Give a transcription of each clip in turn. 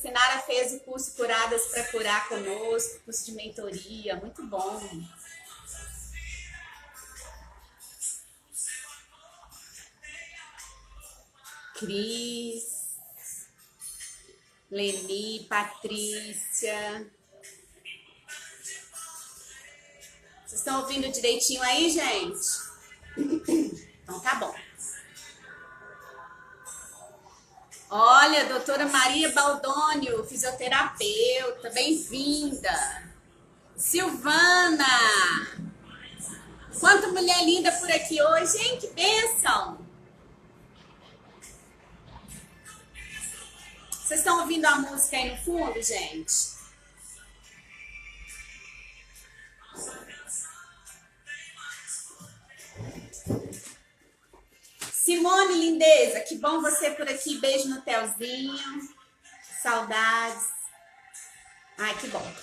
Lucinara fez o curso Curadas para Curar conosco, curso de mentoria, muito bom. Cris, Leni, Patrícia. Vocês estão ouvindo direitinho aí, gente? Então tá bom. Olha, doutora Maria Baldônio, fisioterapeuta, bem-vinda. Silvana, quanta mulher linda por aqui hoje, hein? Que bênção. Vocês estão ouvindo a música aí no fundo, gente? Simone, lindeza, que bom você por aqui. Beijo no Telzinho. Saudades. Ai, que bom.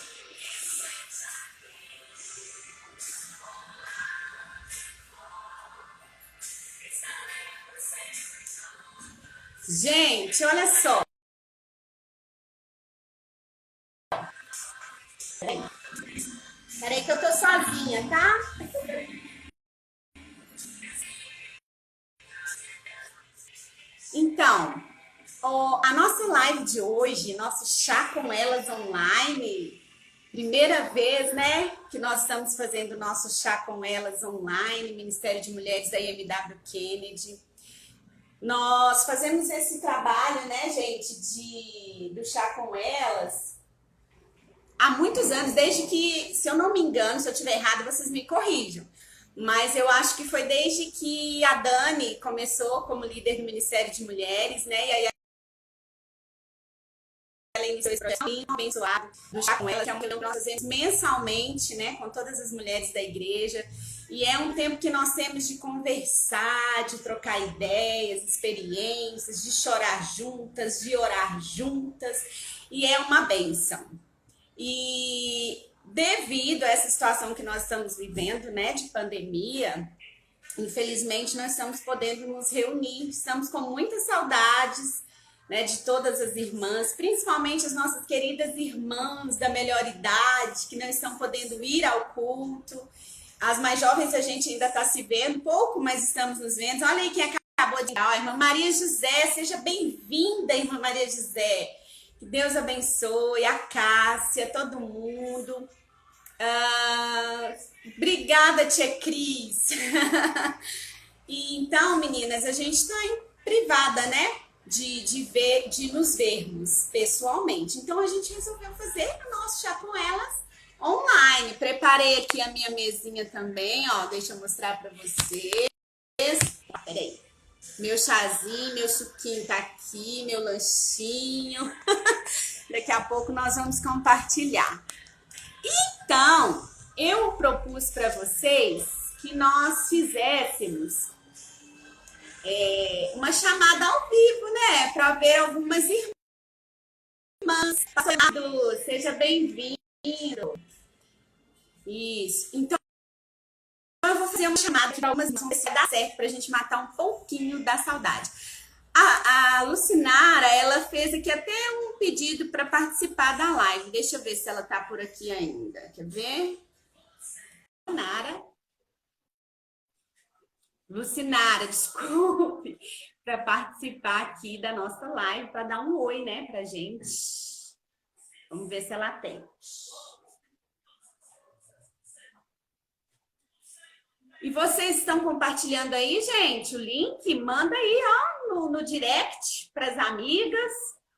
Gente, olha só. Peraí que eu tô sozinha, tá? Então, a nossa live de hoje, nosso chá com elas online, primeira vez, né, que nós estamos fazendo o nosso chá com elas online, Ministério de Mulheres da IMW Kennedy. Nós fazemos esse trabalho, né, gente, do chá com elas há muitos anos, desde que, se eu não me engano, se eu estiver errado, vocês me corrijam. Mas eu acho que foi desde que a Dani começou como líder do Ministério de Mulheres, né? E aí ela iniciou esse projeto abençoado do Chá com Ela, que é um programa que nós fazemos mensalmente, né? Com todas as mulheres da igreja. E é um tempo que nós temos de conversar, de trocar ideias, experiências, de chorar juntas, de orar juntas. E é uma bênção. E devido a essa situação que nós estamos vivendo, né, de pandemia, infelizmente nós estamos podendo nos reunir, estamos com muitas saudades, né, de todas as irmãs, principalmente as nossas queridas irmãs da melhor idade, que não estão podendo ir ao culto. As mais jovens a gente ainda está se vendo pouco, mas estamos nos vendo. Olha aí quem acabou de entrar, a irmã Maria José, seja bem-vinda, irmã Maria José. Que Deus abençoe, a Cássia, todo mundo. Obrigada, tia Cris. E então, meninas, a gente está em privada, né? De nos vermos pessoalmente. Então, a gente resolveu fazer o nosso chá com elas online. Preparei aqui a minha mesinha também, ó. Deixa eu mostrar para vocês. Peraí. Meu chazinho, meu suquinho tá aqui, meu lanchinho. Daqui a pouco nós vamos compartilhar. Então, eu propus para vocês que nós fizéssemos uma chamada ao vivo, né? Para ver algumas irmãs. Seja bem-vindo. Isso. Então, eu vou fazer uma chamada para algumas irmãs, ver se vai dar certo para a gente matar um pouquinho da saudade. A Lucinara, ela fez aqui até um pedido para participar da live. Deixa eu ver se ela tá por aqui ainda. Quer ver? Lucinara, desculpe, para participar aqui da nossa live, para dar um oi, né, pra gente. Vamos ver se ela tem. E vocês estão compartilhando aí, gente, o link? Manda aí, ó, no direct para as amigas.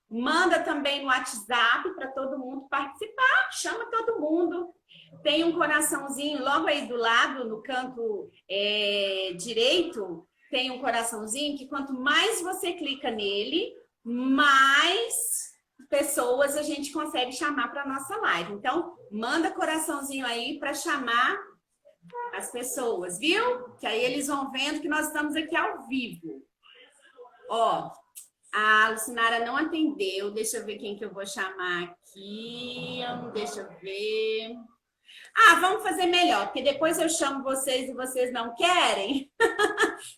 Manda também no WhatsApp para todo mundo participar. Chama todo mundo. Tem um coraçãozinho logo aí do lado, no canto direito, tem um coraçãozinho que quanto mais você clica nele, mais pessoas a gente consegue chamar para nossa live. Então, manda coraçãozinho aí para chamar as pessoas, viu? Que aí eles vão vendo que nós estamos aqui ao vivo. Ó, a Lucinara não atendeu. Deixa eu ver quem que eu vou chamar aqui. Deixa eu ver. Ah, vamos fazer melhor, porque depois eu chamo vocês e vocês não querem.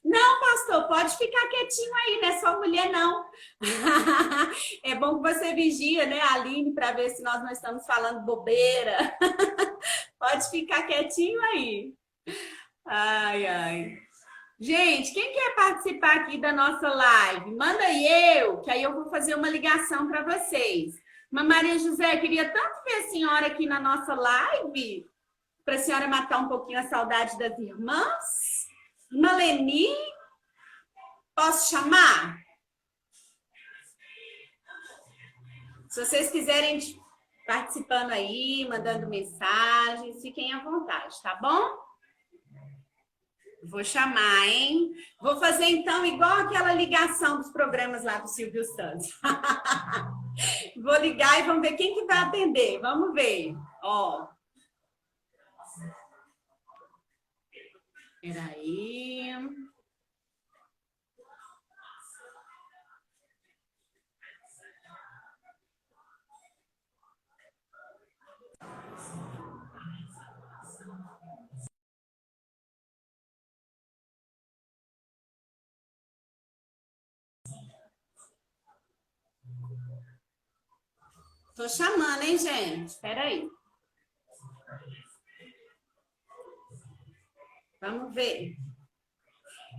Não, pastor, pode ficar quietinho aí, não é só mulher, não. É bom que você vigia, né, Aline, para ver se nós não estamos falando bobeira. Pode ficar quietinho aí. Ai, ai. Gente, quem quer participar aqui da nossa live? Manda aí que aí eu vou fazer uma ligação para vocês. Mas Maria José, queria tanto ver a senhora aqui na nossa live, para a senhora matar um pouquinho a saudade das irmãs. Maleni, posso chamar? Se vocês quiserem participando aí, mandando mensagens, fiquem à vontade, tá bom? Vou chamar, hein? Vou fazer, então, igual aquela ligação dos programas lá do Silvio Santos. Vou ligar e vamos ver quem que vai atender. Vamos ver. Ó. Peraí. Tô chamando, hein, gente? Espera aí. Vamos ver.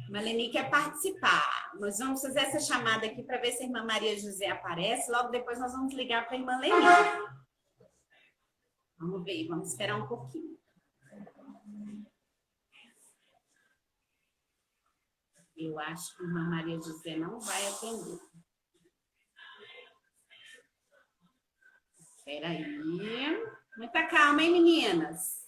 Maleni quer participar. Nós vamos fazer essa chamada aqui para ver se a irmã Maria José aparece. Logo depois nós vamos ligar para a irmã Leni. Vamos ver, vamos esperar um pouquinho. Eu acho que a irmã Maria José não vai atender. Espera aí. Muita calma, hein, meninas?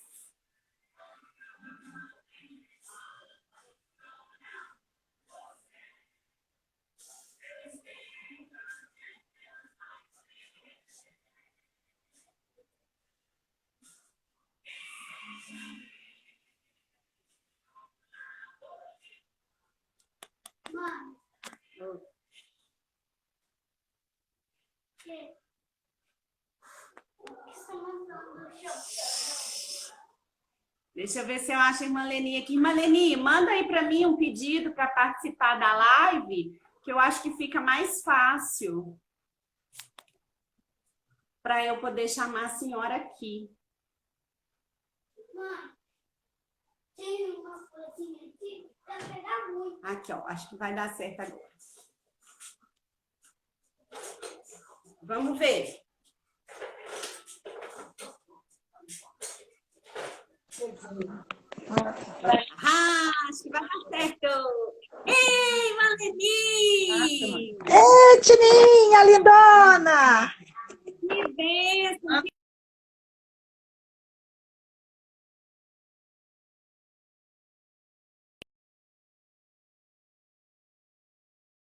Deixa eu ver se eu acho a irmã Leni aqui. Irmã Leni, manda aí para mim um pedido para participar da live, que eu acho que fica mais fácil para eu poder chamar a senhora aqui. Mãe, tem uma coisinha aqui para pegar muito. Aqui, ó, acho que vai dar certo agora. Vamos ver. Ah, acho que vai dar certo. Ei, Maleni! Ei, Tininha, lindona! Que bênção!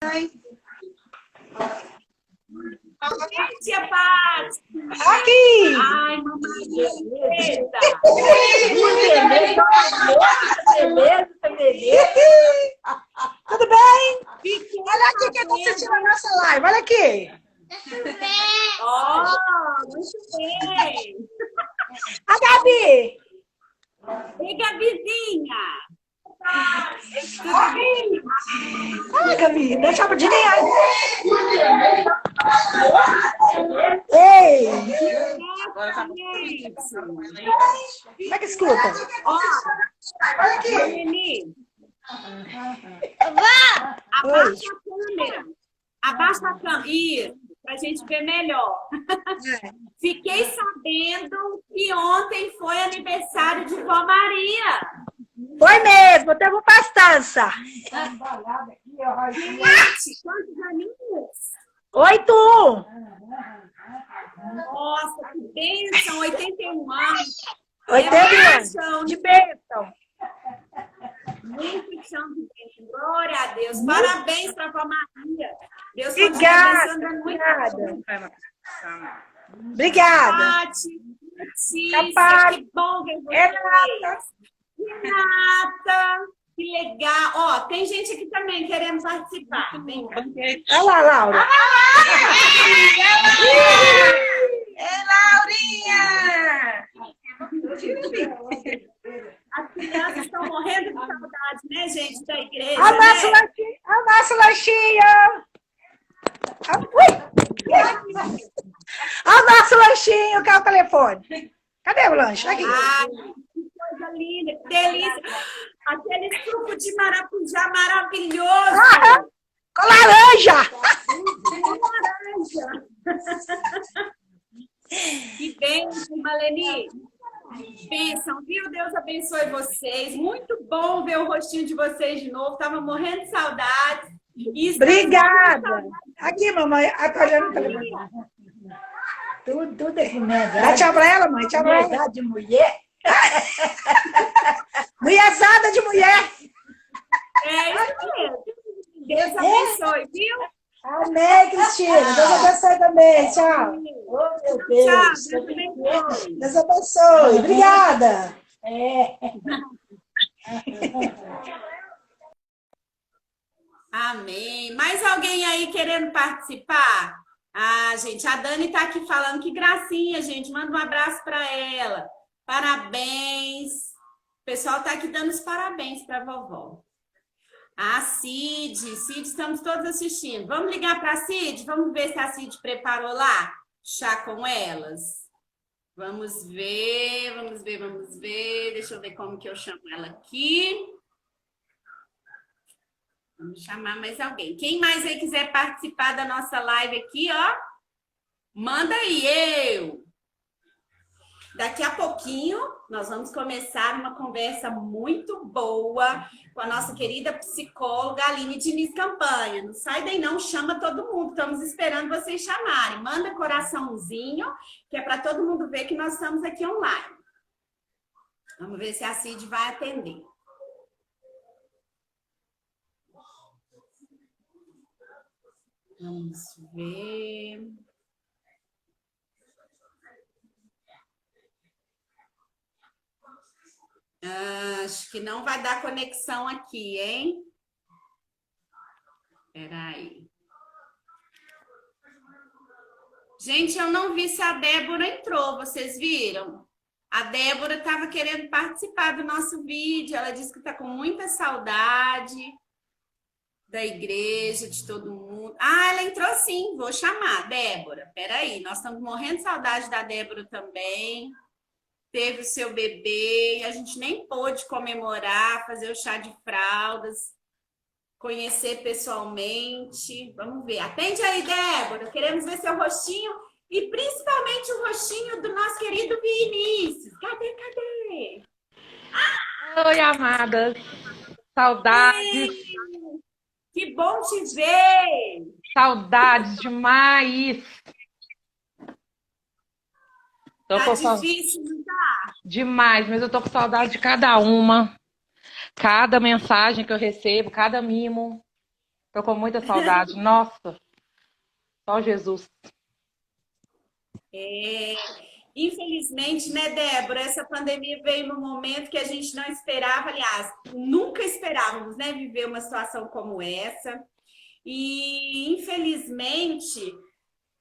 Ai. Tia Paz! Aqui! Ai, mamãe! Tudo bem? Olha aqui quem está assistindo a nossa live, olha aqui! Oh, muito bem! A Gabi! E Gabizinha! Ah, Gabi, deixa a Tininha aí! Ei! Como é que escuta? Ó, Olha aqui! Leni, Oi. abaixa a câmera. Abaixa a câmera. Isso, pra gente ver melhor. Fiquei sabendo que ontem foi aniversário de Vó Maria. Foi mesmo, teve uma festança. Gente, quantos aninhos? 8. Nossa, que bênção, 81 anos. 81 anos. De bênção. Muito chão de bênção. Glória a Deus. Parabéns para a Vó Maria. Deus Obrigada. muito. Obrigada. Letícia, Capaz. que bom ver você. Renata. Renata, que legal. Ó, tem gente aqui também querendo participar. Vem cá. Olha lá, Laura. Ei, Laurinha! nosso lanchinho, cá o telefone. Cadê o lanche? Aqui. Ai, que coisa linda, que delícia. Aquele suco de maracujá maravilhoso. Com laranja! Com laranja. Que bênção, Maleni. Bênção, viu? Deus abençoe vocês. Muito bom ver o rostinho de vocês de novo. Tava morrendo de saudade. Obrigada. Aqui, mamãe. Tô olhando o telefone. Tudo é remedade. Dá tchau pra ela, mãe. Tchau pra ela. Remedade de mulher. Mulherzada de mulher. É isso mesmo. Deus abençoe, viu? Amém, Cristina. Deus abençoe também. Tchau. Oh, meu Tchau, Deus. Deus abençoe. Deus abençoe. Obrigada. É. Amém. Mais alguém aí querendo participar? Ah, gente, a Dani tá aqui falando que gracinha, gente. Manda um abraço para ela. Parabéns. O pessoal tá aqui dando os parabéns para a vovó. A Cid, estamos todos assistindo. Vamos ligar para a Cid? Vamos ver se a Cid preparou lá chá com elas. Vamos ver. Deixa eu ver como que eu chamo ela aqui. Vamos chamar mais alguém. Quem mais aí quiser participar da nossa live aqui, ó, manda aí, eu. Daqui a pouquinho, nós vamos começar uma conversa muito boa com a nossa querida psicóloga Aline Diniz Campanha. Não sai daí não, chama todo mundo. Estamos esperando vocês chamarem. Manda coraçãozinho, que é para todo mundo ver que nós estamos aqui online. Vamos ver se a Cid vai atender. Vamos ver. Acho que não vai dar conexão aqui, hein? Espera aí. Gente, eu não vi se a Débora entrou, vocês viram? A Débora estava querendo participar do nosso vídeo, ela disse que está com muita saudade da igreja, de todo mundo. Ah, ela entrou sim, vou chamar, Débora. Peraí, nós estamos morrendo de saudade da Débora também. Teve o seu bebê, e a gente nem pôde comemorar, fazer o chá de fraldas, conhecer pessoalmente. Vamos ver. Atende aí, Débora. Queremos ver seu rostinho e principalmente o rostinho do nosso querido Vinícius. Cadê? Oi, amadas. Saudades. Ei, que bom te ver. Saudades demais. Tá difícil, não tá? Demais, mas eu tô com saudade de cada uma. Cada mensagem que eu recebo, cada mimo. Tô com muita saudade. Nossa, só Jesus. Infelizmente, né, Débora, essa pandemia veio num momento que a gente não esperava, aliás, nunca esperávamos, né, viver uma situação como essa. E, infelizmente,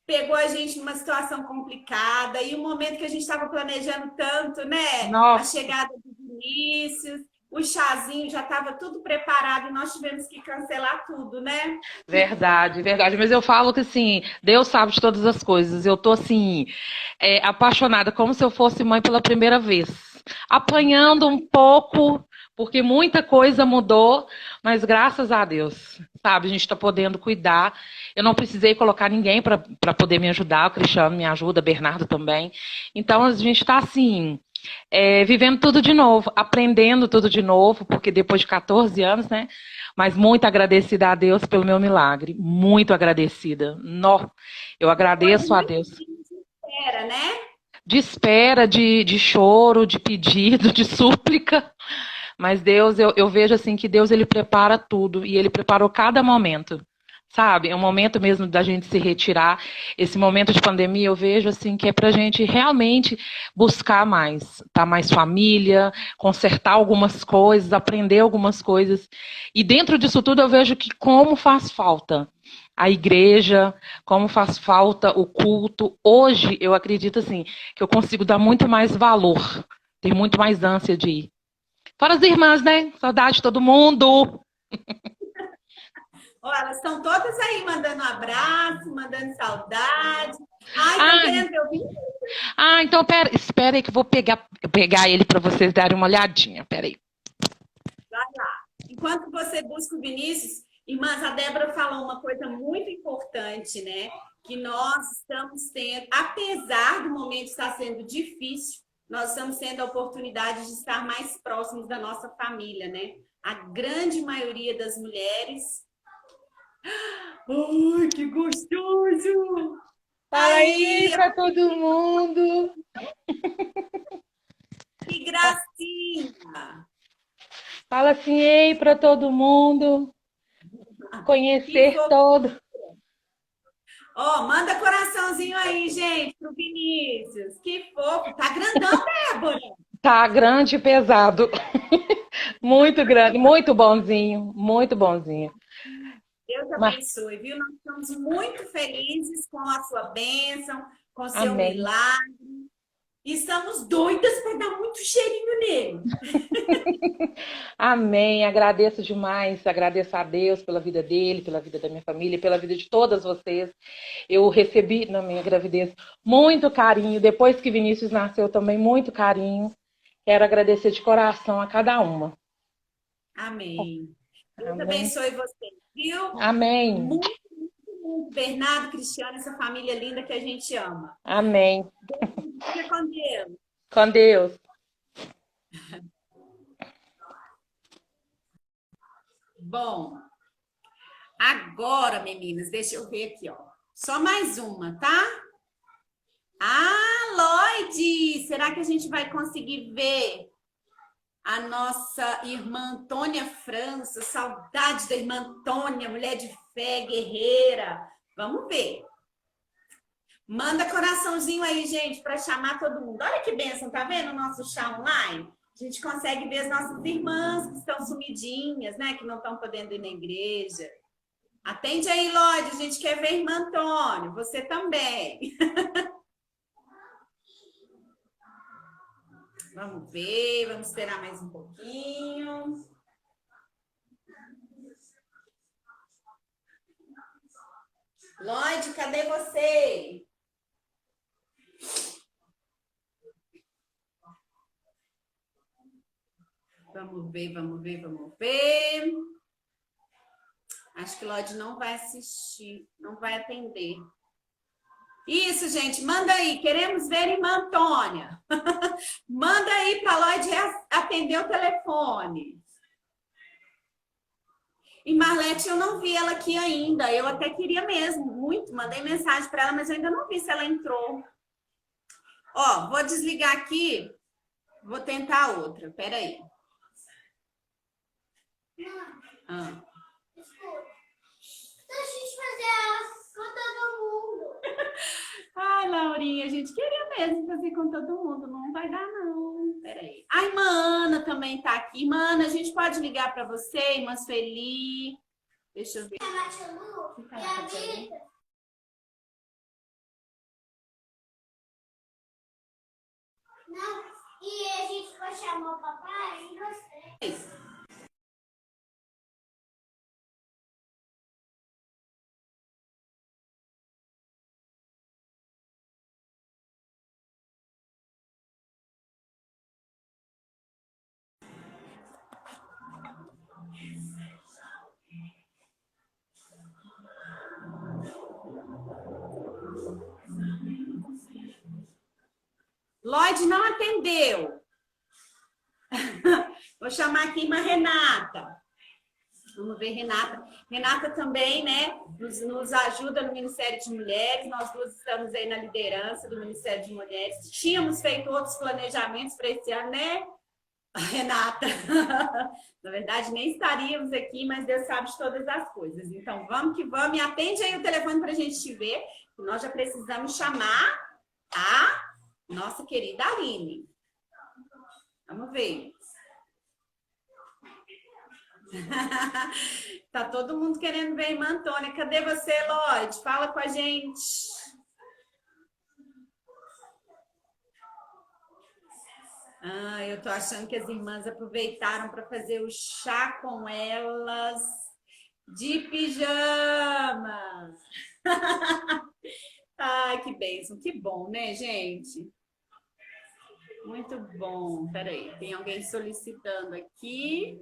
pegou a gente numa situação complicada e um momento que a gente estava planejando tanto, né? Nossa. A chegada do Vinícius, o chazinho já estava tudo preparado e nós tivemos que cancelar tudo, né? Verdade, verdade. Mas eu falo que, assim, Deus sabe de todas as coisas. Eu tô, assim, apaixonada, como se eu fosse mãe pela primeira vez. Apanhando um pouco, porque muita coisa mudou, mas graças a Deus, sabe? A gente tá podendo cuidar. Eu não precisei colocar ninguém para poder me ajudar. O Cristiano me ajuda, Bernardo também. Então, a gente tá, assim... vivendo tudo de novo, aprendendo tudo de novo, porque depois de 14 anos, né? Mas muito agradecida a Deus pelo meu milagre. Muito agradecida. Eu agradeço a Deus. De espera, né? De espera, de choro, de pedido, de súplica. Mas Deus, eu vejo assim que Deus, ele prepara tudo. E ele preparou cada momento. Sabe? É um momento mesmo da gente se retirar. Esse momento de pandemia eu vejo assim que é pra gente realmente buscar mais, tá mais família, consertar algumas coisas, aprender algumas coisas. E dentro disso tudo eu vejo que como faz falta a igreja, como faz falta o culto. Hoje eu acredito assim que eu consigo dar muito mais valor, tenho muito mais ânsia de ir. Fora as irmãs, né? Saudade de todo mundo. Ó, elas estão todas aí mandando abraço, mandando saudade. Ai, Ah, tá querendo ver o Vinícius? então espera aí que eu vou pegar ele para vocês darem uma olhadinha. Pera aí. Vai lá. Enquanto você busca o Vinícius, irmãs, a Débora falou uma coisa muito importante, né? Que nós estamos tendo, apesar do momento estar sendo difícil, nós estamos tendo a oportunidade de estar mais próximos da nossa família, né? A grande maioria das mulheres. Ai, que gostoso! Fala aí para todo mundo. Que gracinha! Fala assim, ei para todo mundo. Que Conhecer fofo! todo. Ó, manda coraçãozinho aí, gente, pro Vinícius. Que fofo! Tá grandão, Débora! Tá grande e pesado. Muito grande, muito bonzinho, muito bonzinho. Deus Mas, abençoe, viu? Nós estamos muito felizes com a sua bênção, com o seu amém. milagre. E estamos doidas para dar muito cheirinho nele. Amém. Agradeço demais, agradeço a Deus pela vida dele, pela vida da minha família, pela vida de todas vocês. Eu recebi na minha gravidez muito carinho, depois que Vinícius nasceu também, muito carinho. Quero agradecer de coração a cada uma. Amém. Deus Amém. abençoe você, viu? Amém. Muito, muito, muito. Bernardo, Cristiano, essa família linda que a gente ama. Amém. Fica com Deus. Com Deus. Bom, agora, meninas, deixa eu ver aqui, ó. Só mais uma, tá? Ah, Lloyd! Será que a gente vai conseguir ver a nossa irmã Antônia França? Saudade da irmã Antônia, mulher de fé, guerreira. Vamos ver. Manda coraçãozinho aí, gente, para chamar todo mundo. Olha que bênção, tá vendo o nosso chá online? A gente consegue ver as nossas irmãs que estão sumidinhas, né? Que não estão podendo ir na igreja. Atende aí, Lloyd, a gente quer ver a irmã Antônia. Você também. Vamos ver, vamos esperar mais um pouquinho. Lloyd, cadê você? Vamos ver, vamos ver, vamos ver. Acho que o Lloyd não vai assistir, não vai atender. Isso, gente, manda aí. Queremos ver irmã Antônia. Manda aí para a Lloyd atender o telefone. E Marlete, eu não vi ela aqui ainda. Eu até queria mesmo, muito. Mandei mensagem para ela, mas eu ainda não vi se ela entrou. Ó, vou desligar aqui. Vou tentar outra. Peraí. Ah. Deixa a gente fazer as contas do mundo. Ai, Laurinha, a gente queria mesmo fazer com todo mundo. Não vai dar, não. Peraí. A irmã Ana também tá aqui. Irmã Ana, a gente pode ligar para você, irmã Sueli? Deixa eu ver. A Matilu e a Rita. Não, e a gente vai chamar o papai e você. Lloyd não atendeu. Vou chamar aqui irmã Renata. Vamos ver, Renata. Renata também, né, nos ajuda no Ministério de Mulheres. Nós duas estamos aí na liderança do Ministério de Mulheres. Tínhamos feito outros planejamentos para esse ano, né, Renata? Na verdade, nem estaríamos aqui, mas Deus sabe de todas as coisas. Então, vamos que vamos. E atende aí o telefone para a gente te ver. Nós já precisamos chamar a nossa querida Aline. Vamos ver. Tá todo mundo querendo ver a irmã Antônia. Cadê você, Lloyd? Fala com a gente. Ah, eu tô achando que as irmãs aproveitaram para fazer o chá com elas de pijama. Ai, que bênção, que bom, né, gente? Muito bom. Peraí, tem alguém solicitando aqui.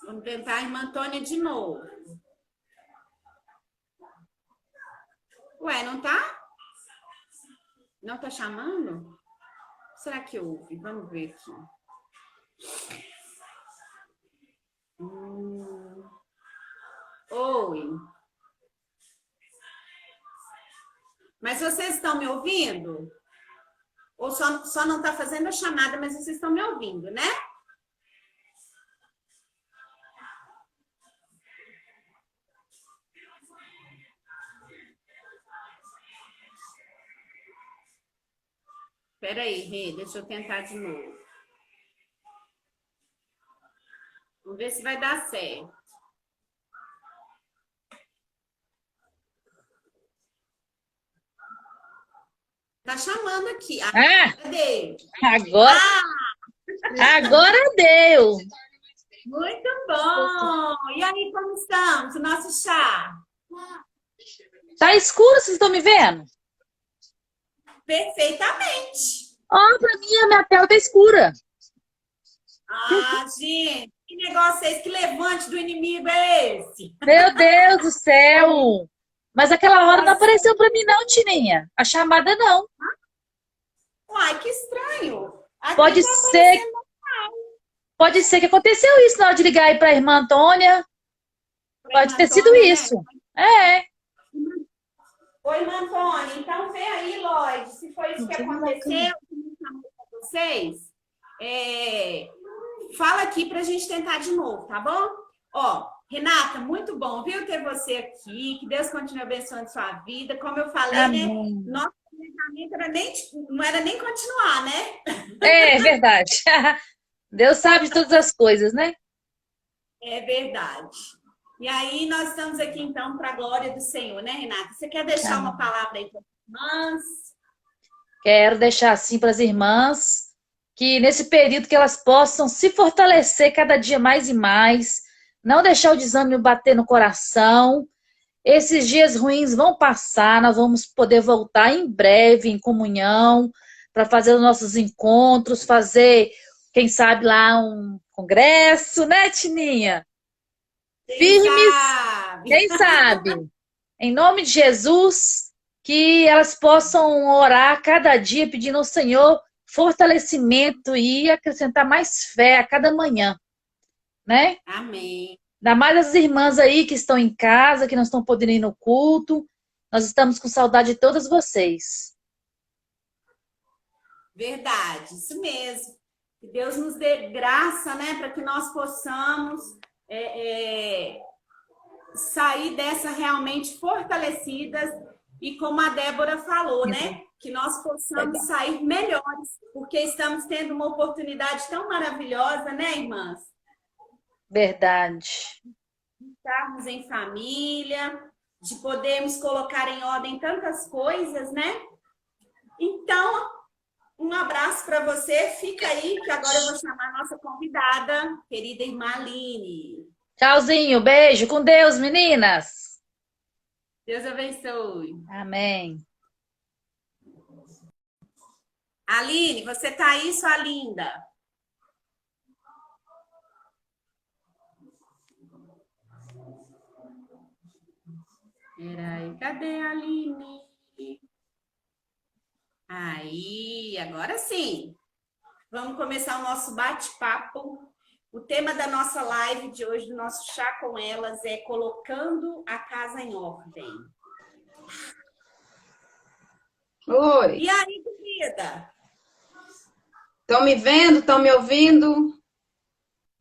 Vamos tentar a irmã Antônia de novo. Ué, não tá? Não tá chamando? Será que houve? Vamos ver aqui. Oi. Mas vocês estão me ouvindo? Ou só não está fazendo a chamada, mas vocês estão me ouvindo, né? Espera aí, Rê, deixa eu tentar de novo. Vamos ver se vai dar certo. Tá chamando aqui. Ah, Cadê? agora deu. Muito bom! E aí, como estamos? O nosso chá? Tá escuro, vocês estão me vendo? Perfeitamente. Ó, pra mim a minha tela tá escura. Ah, gente, que negócio é esse? Que levante do inimigo é esse? Meu Deus do céu. Mas aquela hora não apareceu pra mim não, Tininha. A chamada não. Uai, que estranho. Aqui Pode tá ser, aparecendo. pode ser que aconteceu isso na hora de ligar aí pra irmã Antônia. Pode ter sido Antônia, né? isso. É. Oi, irmã Antônia, então vê aí, Lloyd, se foi isso que aconteceu, que me chamou para vocês, fala aqui para a gente tentar de novo, tá bom? Ó, Renata, muito bom, viu, ter você aqui, que Deus continue abençoando sua vida, como eu falei, Amém. né, nosso planejamento não era nem continuar, né? É verdade. Deus sabe de todas as coisas, né? É verdade. E aí, nós estamos aqui, então, para a glória do Senhor, né, Renata? Você quer deixar uma palavra aí para as irmãs? Quero deixar assim para as irmãs que nesse período que elas possam se fortalecer cada dia mais e mais, não deixar o desânimo bater no coração. Esses dias ruins vão passar, nós vamos poder voltar em breve em comunhão para fazer os nossos encontros, fazer, quem sabe, lá um congresso, né, Tininha? Firmes, quem sabe? Em nome de Jesus, que elas possam orar cada dia pedindo ao Senhor fortalecimento e acrescentar mais fé a cada manhã, né? Amém. Ainda mais as irmãs aí que estão em casa, que não estão podendo ir no culto. Nós estamos com saudade de todas vocês. Verdade, isso mesmo. Que Deus nos dê graça, né, para que nós possamos sair dessa realmente fortalecidas e como a Débora falou, né, que nós possamos sair melhores, porque estamos tendo uma oportunidade tão maravilhosa, né, irmãs? Verdade. De estarmos em família, de podermos colocar em ordem tantas coisas, né? Então, um abraço para você. Fica aí, que agora eu vou chamar a nossa convidada, querida irmã Aline. Tchauzinho, beijo. Com Deus, meninas. Deus abençoe. Amém. Aline, você tá aí, sua linda? Peraí, cadê a Aline? Aí, agora sim. Vamos começar o nosso bate-papo. O tema da nossa live de hoje, do nosso chá com elas, é colocando a casa em ordem. Oi, E aí, querida? estão me vendo? Estão me ouvindo?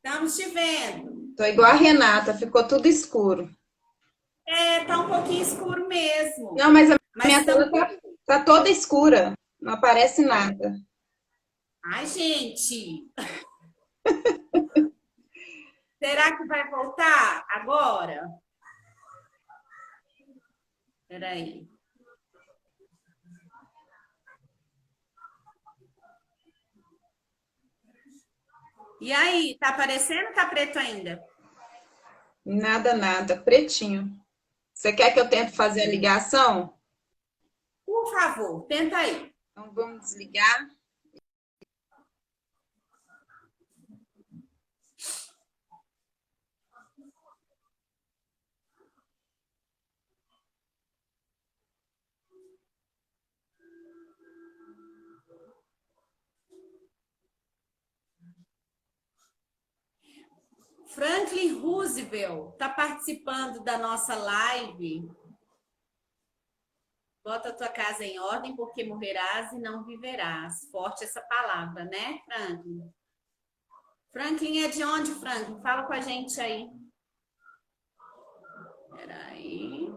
Estamos te vendo. Tô igual a Renata, ficou tudo escuro. Tá um pouquinho escuro mesmo. Não, mas a Mas minha tela tá toda escura, não aparece nada. Ai, gente! Será que vai voltar agora? Peraí. E aí, tá aparecendo ou tá preto ainda? Nada, nada, pretinho. Você quer que eu tente fazer a ligação? Por favor, tenta aí. Então vamos desligar. Franklin Roosevelt está participando da nossa live. Bota a tua casa em ordem, porque morrerás e não viverás. Forte essa palavra, né, Franklin? Franklin é de onde, Franklin? Fala com a gente aí. Peraí.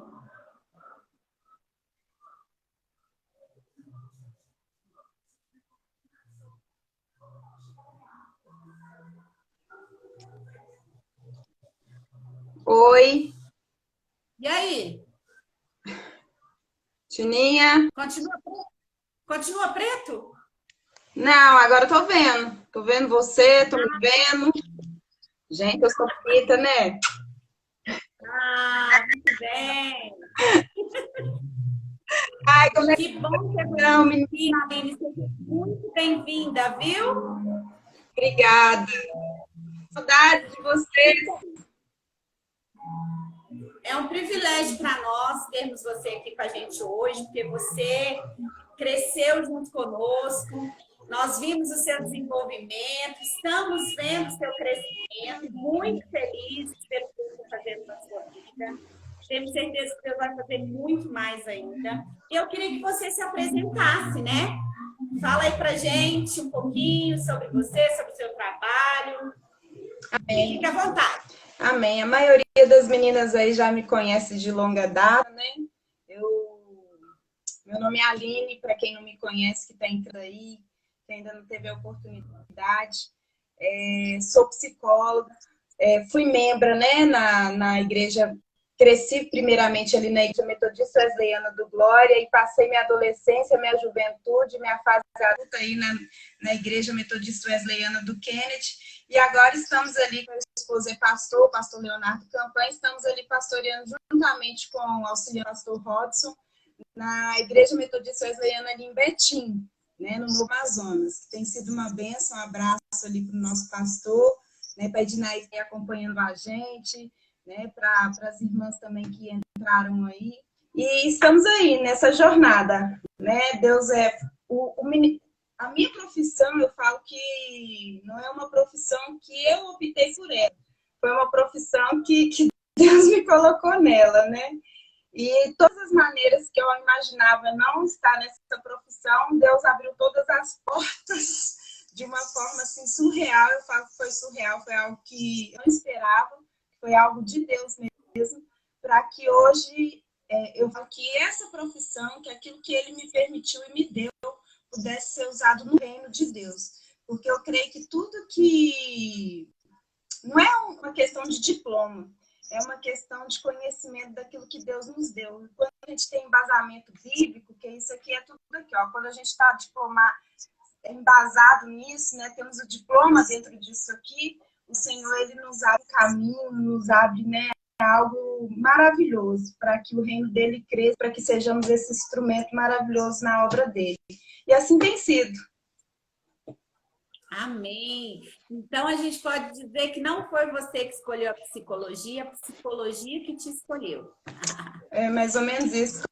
Oi, E aí? Tininha. Continua preto? Continua preto? Não, agora eu tô vendo. Tô vendo você, tô me vendo. Gente, eu sou bonita, né? Ah, muito bem. Ai, como é que Que bom ter você não, menina? aqui, Aline. Seja muito bem-vinda, viu? Obrigada. Saudade de você. É um privilégio para nós termos você aqui com a gente hoje, porque você cresceu junto conosco, nós vimos o seu desenvolvimento, estamos vendo o seu crescimento, muito felizes pelo que você está fazendo na sua vida. Temos certeza que Deus vai fazer muito mais ainda. E eu queria que você se apresentasse, né? Fala aí pra gente um pouquinho sobre você, sobre o seu trabalho. Amém. Fique à vontade. Amém. A maioria das meninas aí já me conhece de longa data, né? Meu nome é Aline, para quem não me conhece, que está entrando aí, que ainda não teve a oportunidade. Sou psicóloga, fui membro, né, na igreja, cresci primeiramente ali na Igreja Metodista Wesleyana do Glória e passei minha adolescência, minha juventude, minha fase adulta aí na Igreja Metodista Wesleyana do Kennedy. E agora estamos ali, meu esposo é pastor, pastor Leonardo Campanha, estamos ali pastoreando juntamente com o auxiliar pastor Rodson, na Igreja Metodista Wesleyana ali em Betim, né, no Novo Amazonas. Tem sido uma bênção, um abraço ali para o nosso pastor, né, para a Ednaí acompanhando a gente, né, para as irmãs também que entraram aí. E estamos aí nessa jornada, né? Deus é a minha profissão, eu falo que não é uma profissão que eu optei por ela. Foi uma profissão que Deus me colocou nela, né? E todas as maneiras que eu imaginava não estar nessa profissão, Deus abriu todas as portas de uma forma assim surreal. Eu falo que foi surreal, foi algo que eu não esperava, foi algo de Deus mesmo, para que hoje eu falo que essa profissão, que aquilo que Ele me permitiu e me deu, pudesse ser usado no reino de Deus. Porque eu creio que tudo que... Não é uma questão de diploma, é uma questão de conhecimento daquilo que Deus nos deu. Quando a gente tem embasamento bíblico, que isso aqui é tudo aqui, ó. Quando a gente está embasado nisso, né, temos o diploma dentro disso aqui, o Senhor, Ele nos abre o caminho, nos abre, né, algo maravilhoso para que o reino dele cresça, para que sejamos esse instrumento maravilhoso na obra dele. E assim tem sido. Amém. Então, a gente pode dizer que não foi você que escolheu a psicologia que te escolheu. É mais ou menos isso.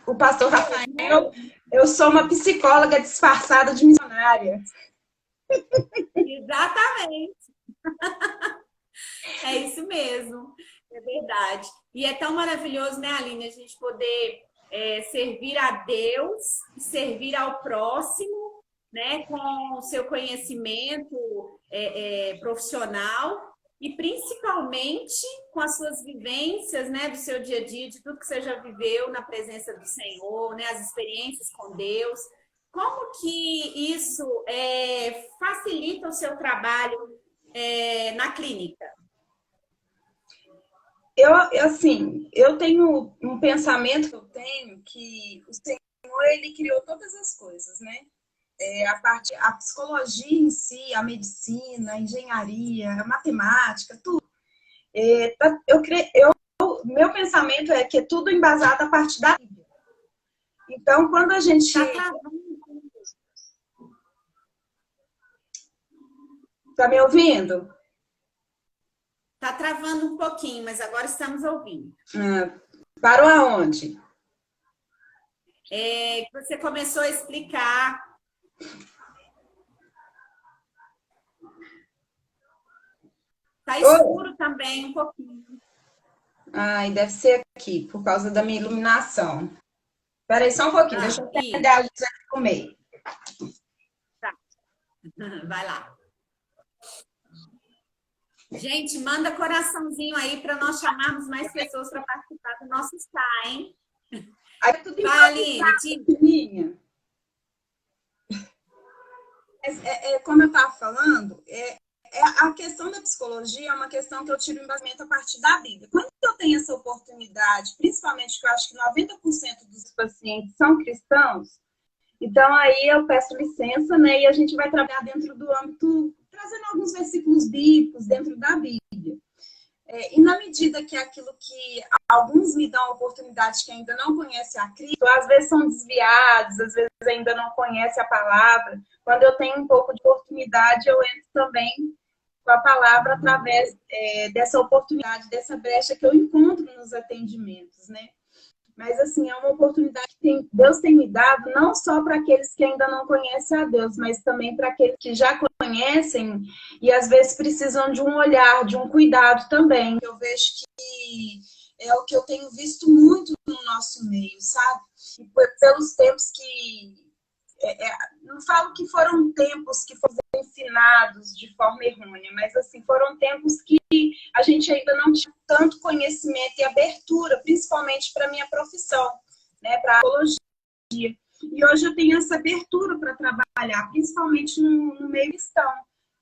O pastor Rafael, eu sou uma psicóloga disfarçada de missionária. Exatamente. É isso mesmo. É verdade. E é tão maravilhoso, né, Aline, a gente poder servir a Deus, servir ao próximo, né, com o seu conhecimento profissional e principalmente com as suas vivências, né, do seu dia a dia, de tudo que você já viveu na presença do Senhor, né, as experiências com Deus. Como que isso facilita o seu trabalho na clínica? Eu tenho um pensamento que o Senhor, Ele criou todas as coisas, né? A psicologia em si, a medicina, a engenharia, a matemática, tudo. Eu meu pensamento é que é tudo embasado a partir da Bíblia. Então, quando a gente... Tá me ouvindo? Tá travando um pouquinho, mas agora estamos ouvindo. Parou aonde? Você começou a explicar. Tá escuro também um pouquinho. Ai, deve ser aqui, por causa da minha iluminação. Espera aí só um pouquinho, deixa eu acender a luz aqui no meio. Tá. Vai lá. Gente, manda coraçãozinho aí para nós chamarmos mais pessoas para participar do nosso chá, hein? Aí tudo Aline, como eu estava falando, a questão da psicologia é uma questão que eu tiro embasamento a partir da Bíblia. Quando eu tenho essa oportunidade, principalmente que eu acho que 90% dos pacientes são cristãos, então aí eu peço licença, né? E a gente vai trabalhar dentro do âmbito, trazendo alguns versículos bíblicos dentro da Bíblia. E na medida que aquilo que alguns me dão a oportunidade que ainda não conhecem a Cristo, às vezes são desviados, às vezes ainda não conhecem a palavra. Quando eu tenho um pouco de oportunidade, eu entro também com a palavra através dessa oportunidade, dessa brecha que eu encontro nos atendimentos, né? Mas, assim, é uma oportunidade que Deus tem me dado não só para aqueles que ainda não conhecem a Deus, mas também para aqueles que já conhecem e, às vezes, precisam de um olhar, de um cuidado também. Eu vejo que é o que eu tenho visto muito no nosso meio, sabe? E pelos tempos que... não falo que foram tempos que foram ensinados de forma errônea, mas assim, foram tempos que a gente ainda não tinha tanto conhecimento e abertura, principalmente para a minha profissão, né, para a psicologia. E hoje eu tenho essa abertura para trabalhar, principalmente no meio cristão.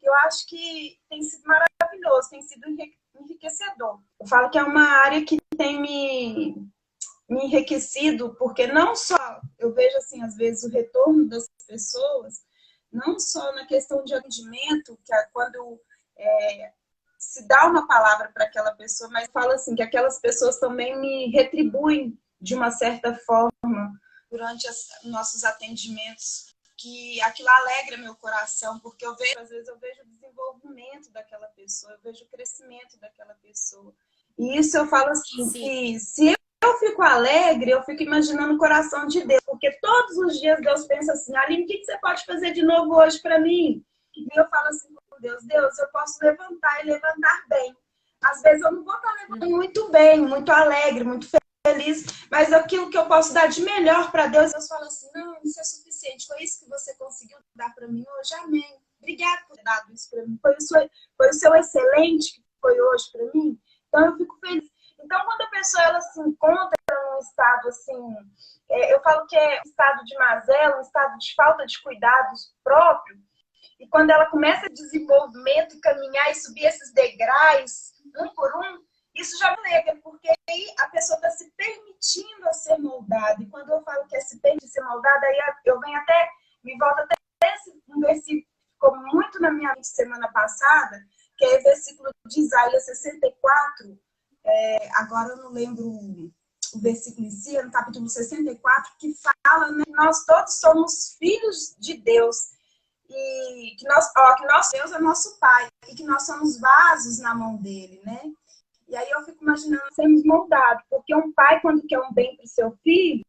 Eu acho que tem sido maravilhoso, tem sido enriquecedor. Eu falo que é uma área que tem me enriquecido, porque não só eu vejo, assim, às vezes o retorno das pessoas, não só na questão de atendimento, que é quando se dá uma palavra para aquela pessoa, mas falo assim, que aquelas pessoas também me retribuem de uma certa forma durante nossos atendimentos, que aquilo alegra meu coração, porque eu vejo, às vezes eu vejo o desenvolvimento daquela pessoa, eu vejo o crescimento daquela pessoa. E isso eu falo assim, Sim. que se eu fico alegre, eu fico imaginando o coração de Deus, porque todos os dias Deus pensa assim, Aline, o que você pode fazer de novo hoje para mim? E eu falo assim com Deus, eu posso levantar e levantar bem. Às vezes eu não vou estar levantando muito bem, muito alegre, muito feliz, mas aquilo que eu posso dar de melhor para Deus, Deus fala assim, não, isso é suficiente, foi isso que você conseguiu dar para mim hoje, amém. Obrigada por ter dado isso para mim, foi o seu excelente que foi hoje para mim, então eu fico feliz. Então, quando a pessoa ela se encontra num estado assim, eu falo que é um estado de mazela, um estado de falta de cuidados próprio, e quando ela começa a desenvolvimento e caminhar e subir esses degraus, um por um, isso já me alegra, porque aí a pessoa está se permitindo a ser moldada. E quando eu falo que é se permitir ser moldada, aí eu venho até, me volto até um versículo que ficou muito na minha mente semana passada, que é o versículo de Isaías 64, agora eu não lembro o versículo em si, é no capítulo 64, que fala, né, que nós todos somos filhos de Deus, e que Deus é nosso Pai, e que nós somos vasos na mão dele, né? E aí eu fico imaginando sermos moldados, porque um pai, quando quer um bem para o seu filho,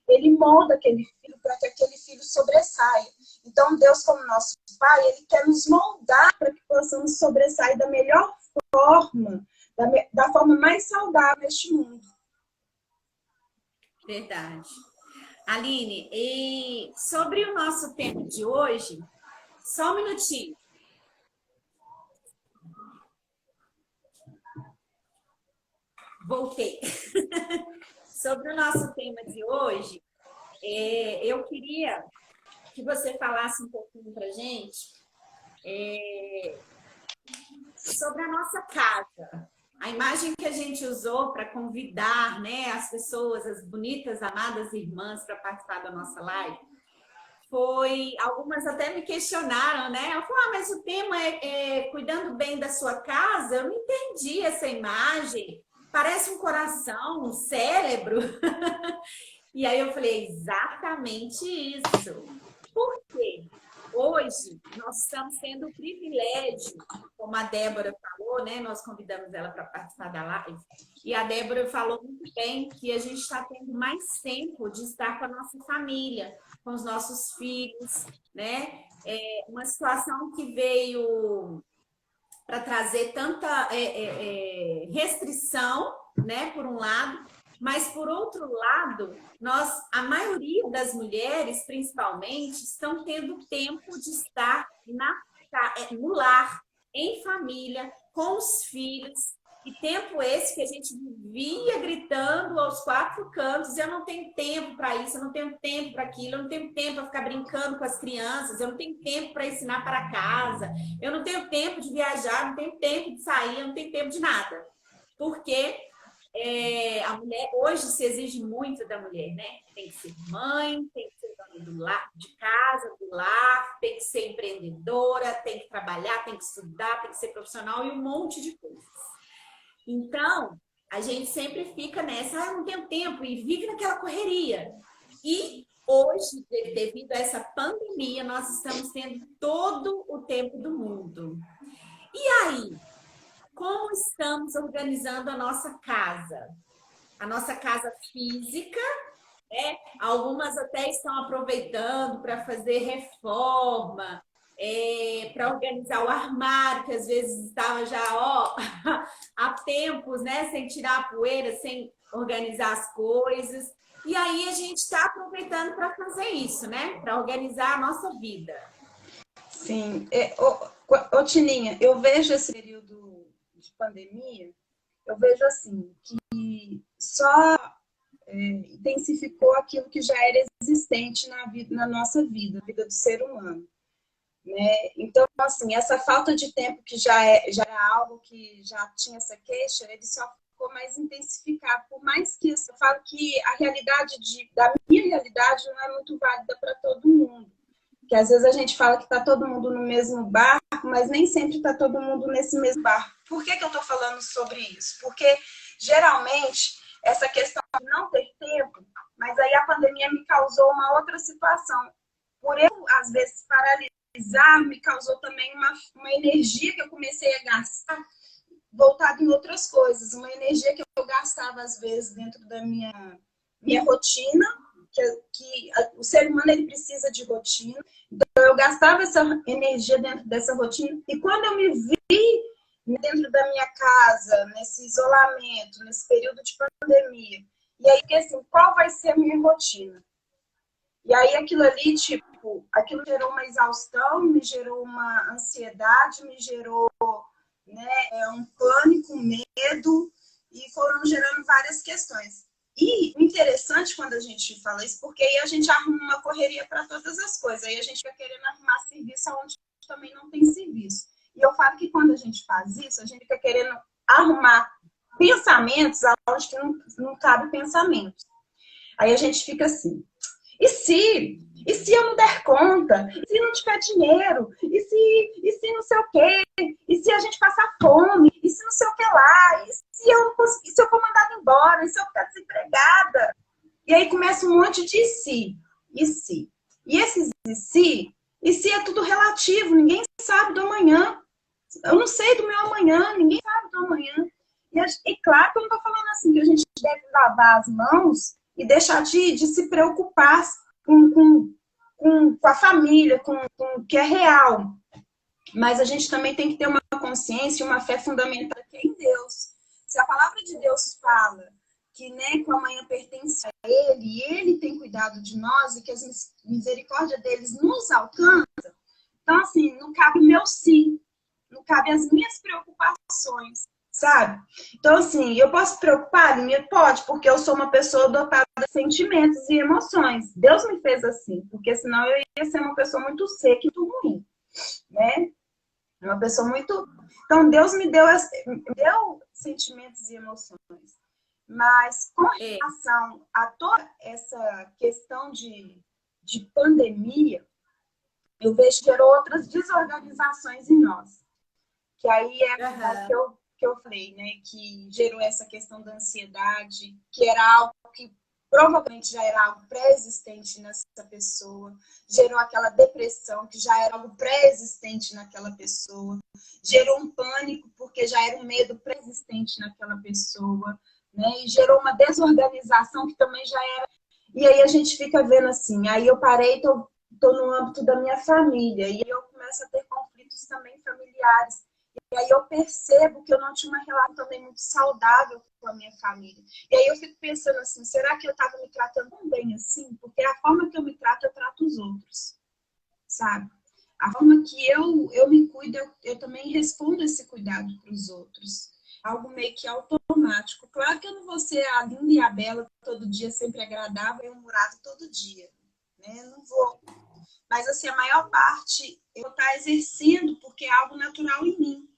ele molda aquele filho para que aquele filho sobressaia. Então, Deus, como nosso Pai, ele quer nos moldar para que possamos sobressair da melhor forma, da forma mais saudável neste mundo. Verdade. Aline, e sobre o nosso tema de hoje, só um minutinho. Voltei. Sobre o nosso tema de hoje, eu queria que você falasse um pouquinho para a gente sobre a nossa casa. A imagem que a gente usou para convidar, né, as pessoas, as bonitas, amadas irmãs para participar da nossa live, algumas até me questionaram, né? Eu falei, mas o tema é cuidando bem da sua casa? Eu não entendi essa imagem. parece um coração, um cérebro. E aí eu falei, exatamente isso. Por quê? Hoje, nós estamos tendo o privilégio, como a Débora falou, né? Nós convidamos ela para participar da live, e a Débora falou muito bem que a gente está tendo mais tempo de estar com a nossa família, com os nossos filhos, né? É uma situação que veio para trazer tanta restrição, né? Por um lado, mas, por outro lado, a maioria das mulheres, principalmente, estão tendo tempo de estar no lar, em família, com os filhos. E tempo esse que a gente vivia gritando aos quatro cantos, eu não tenho tempo para isso, eu não tenho tempo para aquilo, eu não tenho tempo para ficar brincando com as crianças, eu não tenho tempo para ensinar para casa, eu não tenho tempo de viajar, eu não tenho tempo de sair, eu não tenho tempo de nada. Porque a mulher, hoje se exige muito da mulher, né? Tem que ser mãe, tem que ser dona do lar, de casa, do lar, tem que ser empreendedora, tem que trabalhar, tem que estudar, tem que ser profissional e um monte de coisas. Então, a gente sempre fica nessa, eu não tenho tempo, e vive naquela correria. E hoje, devido a essa pandemia, nós estamos tendo todo o tempo do mundo. E aí? Como estamos organizando a nossa casa? A nossa casa física, né? Algumas até estão aproveitando para fazer reforma, para organizar o armário, que às vezes estava já há tempos, né? Sem tirar a poeira, sem organizar as coisas. E aí a gente está aproveitando para fazer isso, né? Para organizar a nossa vida. Sim. Tininha, eu vejo esse período de pandemia, eu vejo assim, que só intensificou aquilo que já era existente na nossa vida, na vida do ser humano. Né? Então, assim, essa falta de tempo que já era algo que já tinha essa queixa, ele só ficou mais intensificado. Por mais que eu falo que a realidade da minha realidade não é muito válida para todo mundo. Que às vezes a gente fala que está todo mundo no mesmo barco, mas nem sempre está todo mundo nesse mesmo barco. Por que eu estou falando sobre isso? Porque, geralmente, essa questão de não ter tempo, mas aí a pandemia me causou uma outra situação. Por eu, às vezes, paralisar, me causou também uma energia que eu comecei a gastar voltada em outras coisas. Uma energia que eu gastava, às vezes, dentro da minha rotina, que o ser humano ele precisa de rotina. Então, eu gastava essa energia dentro dessa rotina. E quando eu me vi dentro da minha casa, nesse isolamento, nesse período de pandemia, e aí fiquei assim, qual vai ser a minha rotina? E aí aquilo ali, aquilo gerou uma exaustão, me gerou uma ansiedade, me gerou, né, um pânico, medo, e foram gerando várias questões. E o interessante quando a gente fala isso, porque aí a gente arruma uma correria para todas as coisas, aí a gente vai querendo arrumar serviço onde também não tem serviço. E eu falo que quando a gente faz isso, a gente fica querendo arrumar pensamentos onde não cabe pensamento. Aí a gente fica assim, e se eu não der conta? E se não tiver dinheiro? E se não sei o quê? E se a gente passar fome? E se não sei o que lá? E se eu não conseguir? E se eu for mandada embora? E se eu ficar desempregada? E aí começa um monte de se. E se? E esses e se é tudo relativo, ninguém sabe do amanhã. Eu não sei do meu amanhã, ninguém sabe do amanhã. E claro que eu não estou falando assim que a gente deve lavar as mãos e deixar de se preocupar com a família, com o que é real. Mas a gente também tem que ter uma consciência, uma fé fundamentada que é em Deus. Se a palavra de Deus fala que, né, que o amanhã pertence a Ele, e Ele tem cuidado de nós e que as misericórdias deles nos alcançam, então, assim, não cabe o meu sim, não cabe as minhas preocupações, sabe? Então, assim, eu posso preocupar? Pode, porque eu sou uma pessoa dotada de sentimentos e emoções. Deus me fez assim, porque senão eu ia ser uma pessoa muito seca e muito ruim, né? Uma pessoa muito... Então, Deus me deu sentimentos e emoções. Mas, com relação a toda essa questão de pandemia, eu vejo que gerou outras desorganizações em nós. Que aí é a que eu falei, né, que gerou essa questão da ansiedade, que era algo que provavelmente já era algo pré-existente nessa pessoa, gerou aquela depressão, que já era algo pré-existente naquela pessoa, gerou um pânico, porque já era um medo pré-existente naquela pessoa, né, e gerou uma desorganização que também já era. E aí a gente fica vendo assim, aí eu parei, tô no âmbito da minha família, e aí eu começo a ter conflitos também familiares. E aí eu percebo que eu não tinha uma relação também muito saudável com a minha família. E aí eu fico pensando assim, será que eu estava me tratando tão bem assim? Porque a forma que eu me trato, eu trato os outros, sabe? A forma que eu me cuido, eu também respondo esse cuidado para os outros. Algo meio que automático. Claro que eu não vou ser a linda e a bela todo dia, sempre agradável e humorada todo dia, né? Não vou. Mas assim, a maior parte eu vou estar exercendo porque é algo natural em mim.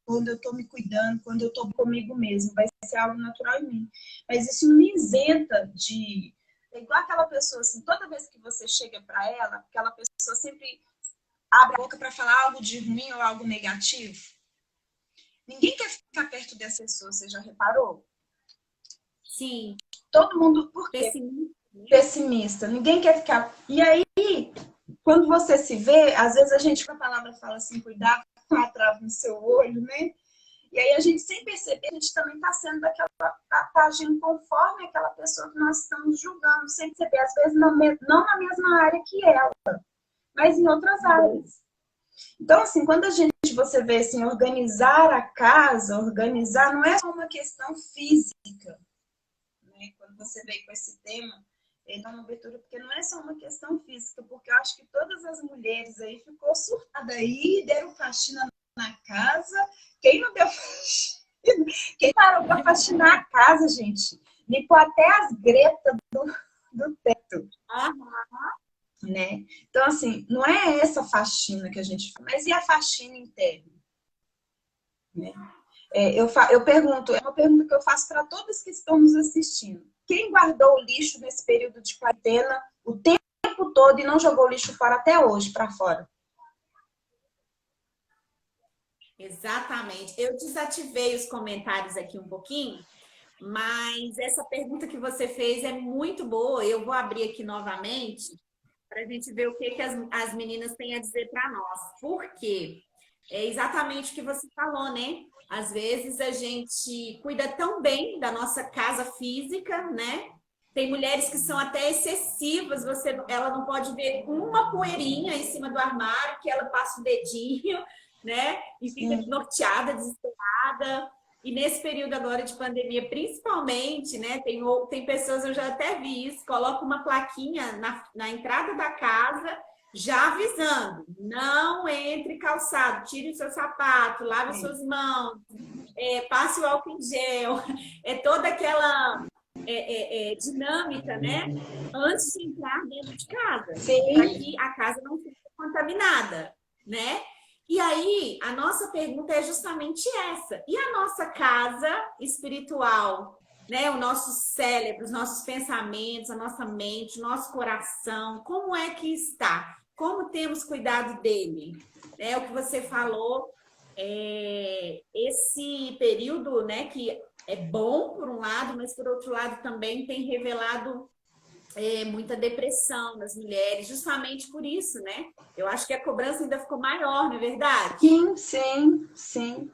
Quando eu estou me cuidando, quando eu estou comigo mesmo, vai ser algo natural em mim. Mas isso não me isenta de... É igual aquela pessoa, assim, toda vez que você chega para ela, aquela pessoa sempre abre a boca para falar algo de ruim ou algo negativo. Ninguém quer ficar perto dessa pessoa, você já reparou? Sim. Todo mundo, por quê? Pessimista. Ninguém quer ficar... E aí, quando você se vê, às vezes a gente, com a palavra fala assim, cuidado com a trava no seu olho, né? E aí a gente, sem perceber, a gente também está sendo daquela, tá agindo conforme aquela pessoa que nós estamos julgando, sem perceber, às vezes não na mesma área que ela, mas em outras áreas. Então, assim, quando você vê assim, organizar a casa, organizar, não é só uma questão física, né? Quando você vem com esse tema, então, uma abertura, porque não é só uma questão física, porque eu acho que todas as mulheres aí ficou surtada aí, deram faxina na casa. Quem não deu faxina? Quem parou para faxinar a casa, gente? Limpou até as gretas do teto. Né? Então, assim, não é essa faxina que a gente faz, mas e a faxina interna? Né? Eu pergunto, é uma pergunta que eu faço para todos que estão nos assistindo. Quem guardou o lixo nesse período de quarentena o tempo todo e não jogou o lixo fora até hoje, para fora? Exatamente. Eu desativei os comentários aqui um pouquinho, mas essa pergunta que você fez é muito boa. Eu vou abrir aqui novamente para a gente ver o que as meninas têm a dizer para nós. Por quê? É exatamente o que você falou, né? Às vezes a gente cuida tão bem da nossa casa física, né? Tem mulheres que são até excessivas, ela não pode ver uma poeirinha em cima do armário, que ela passa o dedinho, né? E fica norteada, desesperada. E nesse período agora de pandemia, principalmente, né? Tem pessoas, eu já até vi isso, coloca uma plaquinha na entrada da casa, já avisando, não entre calçado, tire o seu sapato, lave as suas mãos, passe o álcool em gel, toda aquela dinâmica, né? Antes de entrar dentro de casa, para que a casa não fique contaminada, né? E aí, a nossa pergunta é justamente essa. E a nossa casa espiritual, né? O nosso cérebro, os nossos pensamentos, a nossa mente, o nosso coração, como é que está? Como temos cuidado dele? O que você falou, esse período, né, que é bom por um lado, mas por outro lado também tem revelado muita depressão nas mulheres, justamente por isso, né? Eu acho que a cobrança ainda ficou maior, não é verdade? Sim.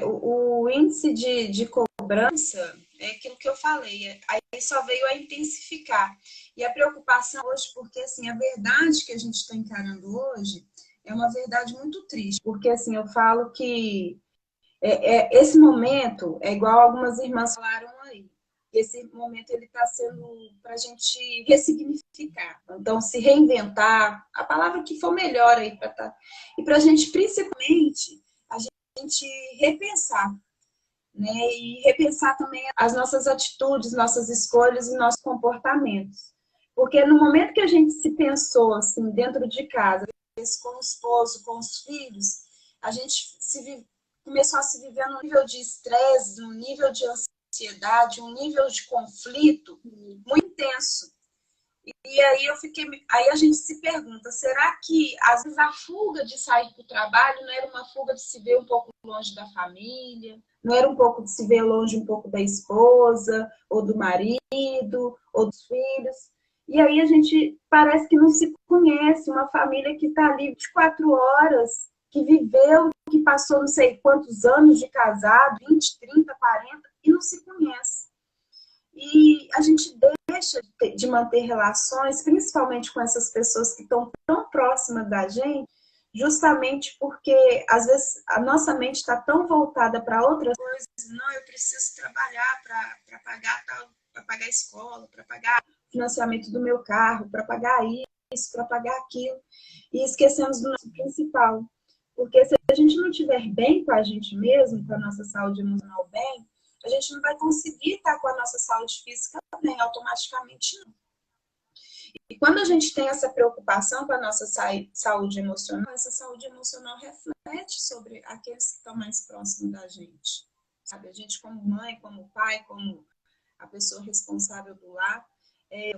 O índice de cobrança é aquilo que eu falei, aí só veio a intensificar. E a preocupação hoje, porque assim, a verdade que a gente está encarando hoje é uma verdade muito triste, porque assim, eu falo que esse momento é igual algumas irmãs falaram aí. Esse momento ele está sendo para a gente ressignificar, então se reinventar, a palavra que for melhor aí para estar. E para a gente, principalmente, a gente repensar, né? E repensar também as nossas atitudes, nossas escolhas e nossos comportamentos. Porque no momento que a gente se pensou assim, dentro de casa, com o esposo, com os filhos, a gente começou a se viver num nível de estresse, num nível de ansiedade, um nível de conflito muito intenso. E aí a gente se pergunta, será que às vezes a fuga de sair para o trabalho não era uma fuga de se ver um pouco longe da família, não era um pouco de se ver longe um pouco da esposa, ou do marido, ou dos filhos? E aí a gente parece que não se conhece, uma família que está ali 24 horas, que viveu, que passou não sei quantos anos de casado, 20, 30, 40, e não se conhece. E a gente deixa de manter relações, principalmente com essas pessoas que estão tão próximas da gente, justamente porque, às vezes, a nossa mente está tão voltada para outras coisas. Não, eu preciso trabalhar para pagar para pagar a escola, para pagar o financiamento do meu carro, para pagar isso, para pagar aquilo. E esquecemos do nosso principal. Porque se a gente não estiver bem com a gente mesmo, com a nossa saúde emocional bem, a gente não vai conseguir estar com a nossa saúde física bem, automaticamente não. E quando a gente tem essa preocupação com a nossa saúde emocional, essa saúde emocional reflete sobre aqueles que estão mais próximos da gente. Sabe? A gente como mãe, como pai, como a pessoa responsável do lar,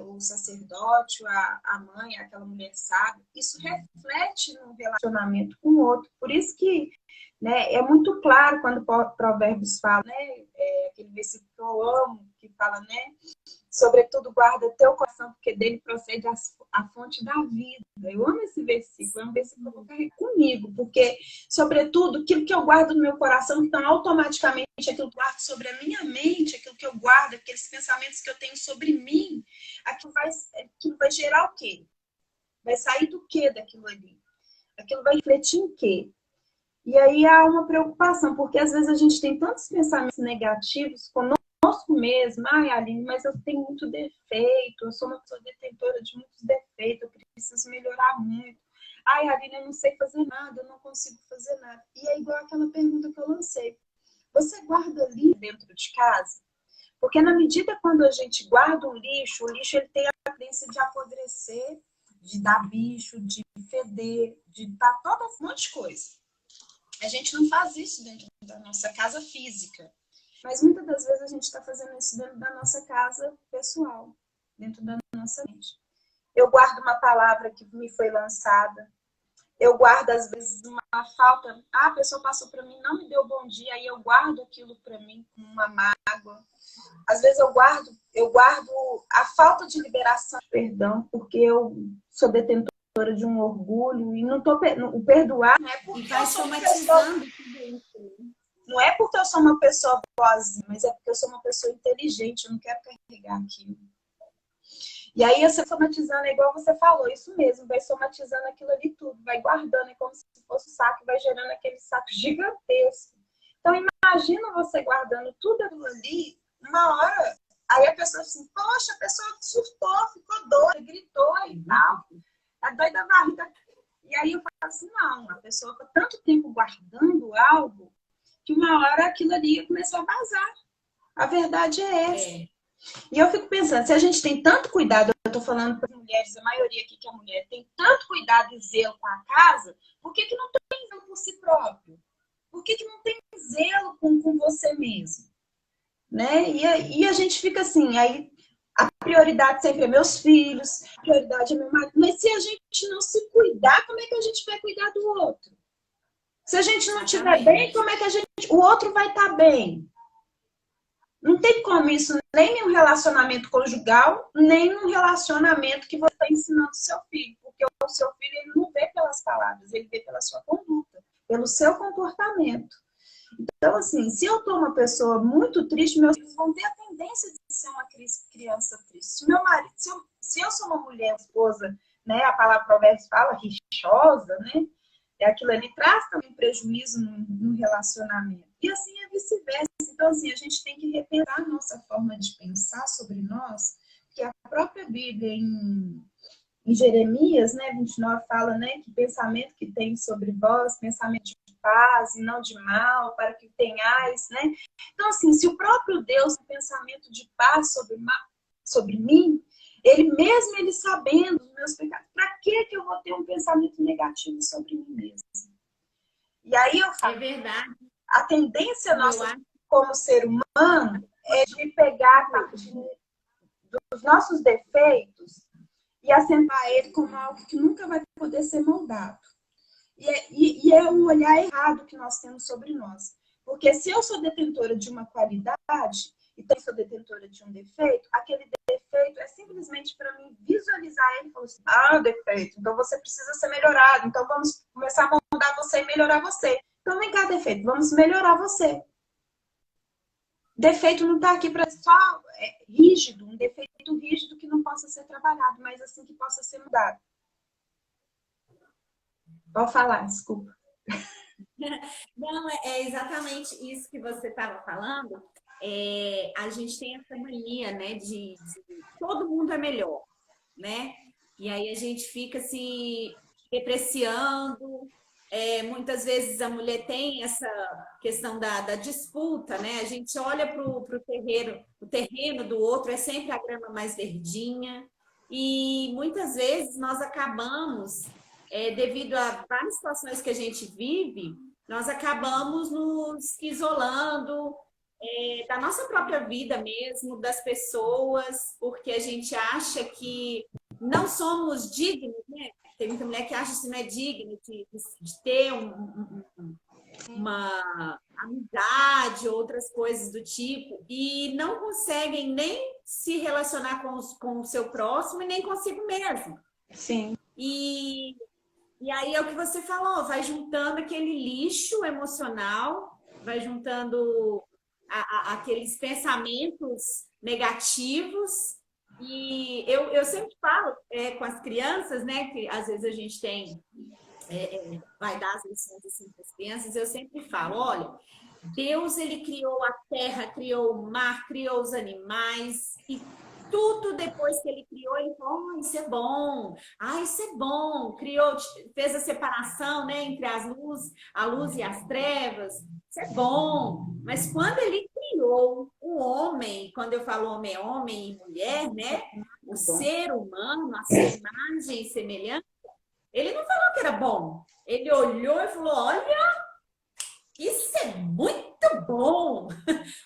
o sacerdote, a mãe, aquela mulher sábia, isso reflete no relacionamento com o outro. Por isso que, né, é muito claro quando o Provérbios fala, né, aquele versículo que eu amo, que fala, né, sobretudo guarda teu coração, porque dele procede a fonte da vida. Eu amo esse versículo, é um versículo que eu vou carregar comigo, porque, sobretudo, aquilo que eu guardo no meu coração, então, automaticamente, aquilo que eu guardo sobre a minha mente, aquilo que eu guardo, aqueles pensamentos que eu tenho sobre mim, aquilo vai gerar o quê? Vai sair do quê daquilo ali? Aquilo vai refletir em quê? E aí há uma preocupação, porque às vezes a gente tem tantos pensamentos negativos conosco mesmo. Ai, Aline, mas eu tenho muito defeito, eu sou uma pessoa detentora de muitos defeitos, eu preciso melhorar muito. Ai, Aline, eu não sei fazer nada, eu não consigo fazer nada. E é igual aquela pergunta que eu lancei. Você guarda lixo dentro de casa? Porque na medida quando a gente guarda o lixo ele tem a tendência de apodrecer, de dar bicho, de feder, de dar todo um monte de coisa. A gente não faz isso dentro da nossa casa física. Mas muitas das vezes a gente está fazendo isso dentro da nossa casa pessoal, dentro da nossa mente. Eu guardo uma palavra que me foi lançada. Eu guardo, às vezes, uma falta. A pessoa passou para mim, não me deu bom dia, aí eu guardo aquilo para mim com uma mágoa. Às vezes eu guardo a falta de liberação de perdão, porque eu sou detentora de um orgulho e não tô o perdoar não é porque eu sou uma pessoa, não é porque eu sou uma pessoa boazinha, mas é porque eu sou uma pessoa inteligente, eu não quero carregar aquilo. E aí você somatizando, é igual você falou, isso mesmo, vai somatizando aquilo ali tudo, vai guardando, é como se fosse um saco, vai gerando aquele saco gigantesco. Então imagina você guardando tudo aquilo ali, uma hora, aí a pessoa assim, poxa, a pessoa surtou, ficou doida, gritou e tal. A dói da barriga. E aí eu falo assim, não, a pessoa ficou tanto tempo guardando algo que uma hora aquilo ali começou a vazar. A verdade é essa. E eu fico pensando, se a gente tem tanto cuidado, eu estou falando para as mulheres, a maioria aqui que é mulher, tem tanto cuidado e zelo com a casa, por que não tem zelo por si próprio? Por que não tem zelo com você mesmo? Né? E a gente fica assim, aí a prioridade sempre é meus filhos, a prioridade é meu marido. Mas se a gente não se cuidar, como é que a gente vai cuidar do outro? Se a gente não estiver bem, como é que o outro vai estar bem? Não tem como isso nem em um relacionamento conjugal, nem num relacionamento que você está ensinando o seu filho. Porque o seu filho ele não vê pelas palavras, ele vê pela sua conduta, pelo seu comportamento. Então, assim, se eu estou uma pessoa muito triste, meus filhos vão ter a tendência de ser uma criança triste. Se meu marido, se eu sou uma mulher, esposa, né, a palavra Provérbios fala, rixosa, né? Aquilo ali traz também prejuízo no relacionamento. E assim é vice-versa. Então, assim, a gente tem que repensar a nossa forma de pensar sobre nós, porque a própria Bíblia, em Jeremias, né, 29, fala, né, que pensamento que tem sobre vós, pensamento de paz e não de mal, para que tenhais, né? Então, assim, se o próprio Deus tem pensamento de paz sobre mim, ele sabendo dos meus pecados, para que eu vou ter um pensamento negativo sobre mim mesmo? E aí eu falo, é verdade. A tendência nossa como ser humano é de pegar a partir dos nossos defeitos e acentuar ele como algo que nunca vai poder ser moldado. E é um olhar errado que nós temos sobre nós. Porque se eu sou detentora de uma qualidade e também sou detentora de um defeito, aquele defeito é simplesmente para mim visualizar ele e falar assim, defeito, então você precisa ser melhorado, então vamos começar a moldar você e melhorar você. Então vem cá, defeito, vamos melhorar você. Defeito não está aqui para só rígido, um defeito rígido que não possa ser trabalhado, mas assim que possa ser mudado. Pode falar, desculpa. Não, é exatamente isso que você estava falando. A gente tem essa mania, né, de todo mundo é melhor, né? E aí a gente fica se depreciando. Muitas vezes a mulher tem essa questão da disputa, né? A gente olha para o terreno do outro é sempre a grama mais verdinha. E muitas vezes nós acabamos, devido a várias situações que a gente vive, nós acabamos nos isolando da nossa própria vida mesmo, das pessoas, porque a gente acha que não somos dignos, né? Tem muita mulher que acha que não é digno de ter uma amizade, outras coisas do tipo, e não conseguem nem se relacionar com o seu próximo e nem consigo mesmo. Sim. E aí é o que você falou, vai juntando aquele lixo emocional, vai juntando aqueles pensamentos negativos. E eu sempre falo com as crianças, né, que às vezes a gente vai dar as lições assim para as crianças, eu sempre falo, olha, Deus, ele criou a terra, criou o mar, criou os animais, e tudo depois que ele criou, ele falou, isso é bom, isso é bom, criou, fez a separação, né, entre a luz e as trevas, isso é bom, mas quando ele criou o homem, quando eu falo homem é homem e mulher, né, o ser humano, a sua imagem e semelhança, ele não falou que era bom, ele olhou e falou, olha, isso é muito bom,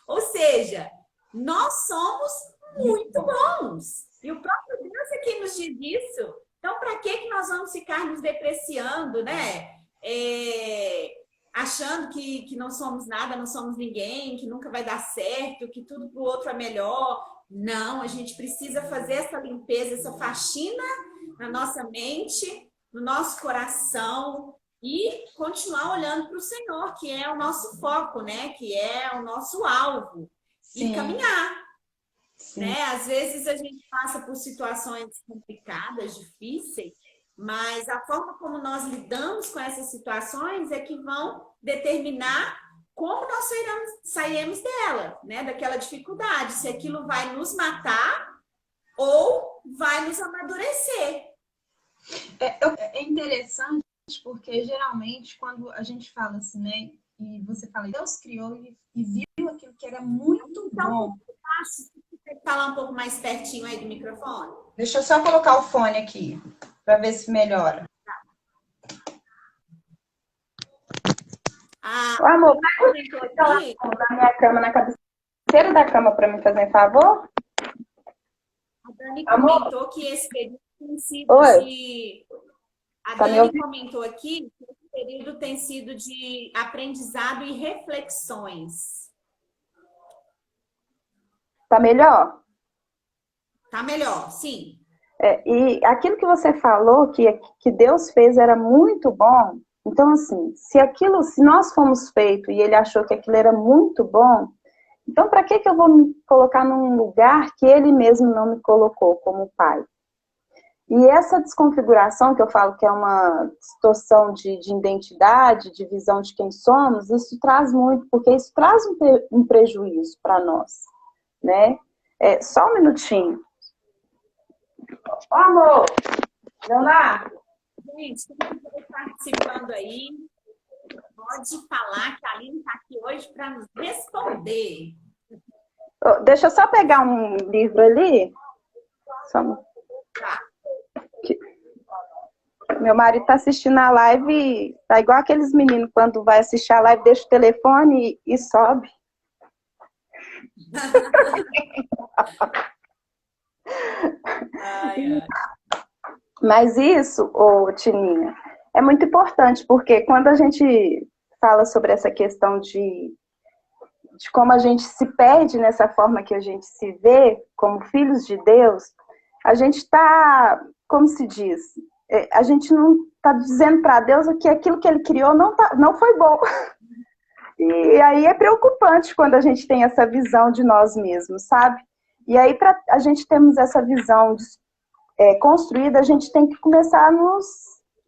ou seja, nós somos muito bons. E o próprio Deus é quem nos diz isso. Então, para que nós vamos ficar nos depreciando, né? Achando que não somos nada, não somos ninguém, que nunca vai dar certo, que tudo para o outro é melhor. Não, a gente precisa fazer essa limpeza, essa faxina na nossa mente, no nosso coração e continuar olhando para o Senhor, que é o nosso foco, né? Que é o nosso alvo. Sim. E caminhar. Sim. Né? Às vezes a gente passa por situações complicadas, difíceis, mas a forma como nós lidamos com essas situações é que vão determinar como nós sairemos dela, né? Daquela dificuldade, se aquilo vai nos matar ou vai nos amadurecer. É interessante porque geralmente quando a gente fala assim, né? E você fala, Deus criou e viu aquilo que era muito bom. Falar um pouco mais pertinho aí do microfone? Deixa eu só colocar o fone aqui, para ver se melhora. Ô, amor, vai na minha cama, na cabeceira da cama, para me fazer um favor? A Dani comentou que esse período tem sido de... A Dani comentou aqui que esse período tem sido de aprendizado e reflexões. Tá melhor? Tá melhor, sim. E aquilo que você falou, que Deus fez, era muito bom. Então, assim, se nós fomos feitos e ele achou que aquilo era muito bom, então para que eu vou me colocar num lugar que ele mesmo não me colocou como pai? E essa desconfiguração, que eu falo que é uma distorção de identidade, de visão de quem somos, isso traz muito, porque isso traz um prejuízo para nós. Né? Só um minutinho. Ô, amor! Leonardo! Gente, quem estiver participando aí, pode falar que a Aline está aqui hoje para nos responder. Deixa eu só pegar um livro ali. Tá. Meu marido está assistindo a live e tá igual aqueles meninos quando vai assistir a live, deixa o telefone e sobe. Ai. Mas isso, ô Tininha, é muito importante, porque quando a gente fala sobre essa questão de como a gente se perde nessa forma que a gente se vê como filhos de Deus, a gente está, como se diz, a gente não está dizendo para Deus que aquilo que Ele criou não foi bom. E aí é preocupante quando a gente tem essa visão de nós mesmos, sabe? E aí, para a gente termos essa visão construída, a gente tem que começar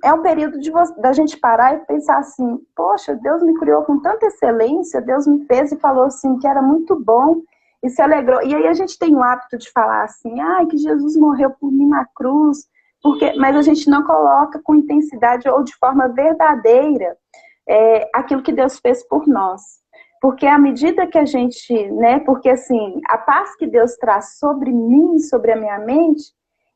É um período da gente parar e pensar assim, poxa, Deus me criou com tanta excelência, Deus me fez e falou assim que era muito bom e se alegrou. E aí a gente tem o hábito de falar assim, que Jesus morreu por mim na cruz, mas a gente não coloca com intensidade ou de forma verdadeira aquilo que Deus fez por nós. Porque à medida que a gente, né, porque assim, a paz que Deus traz sobre mim, sobre a minha mente,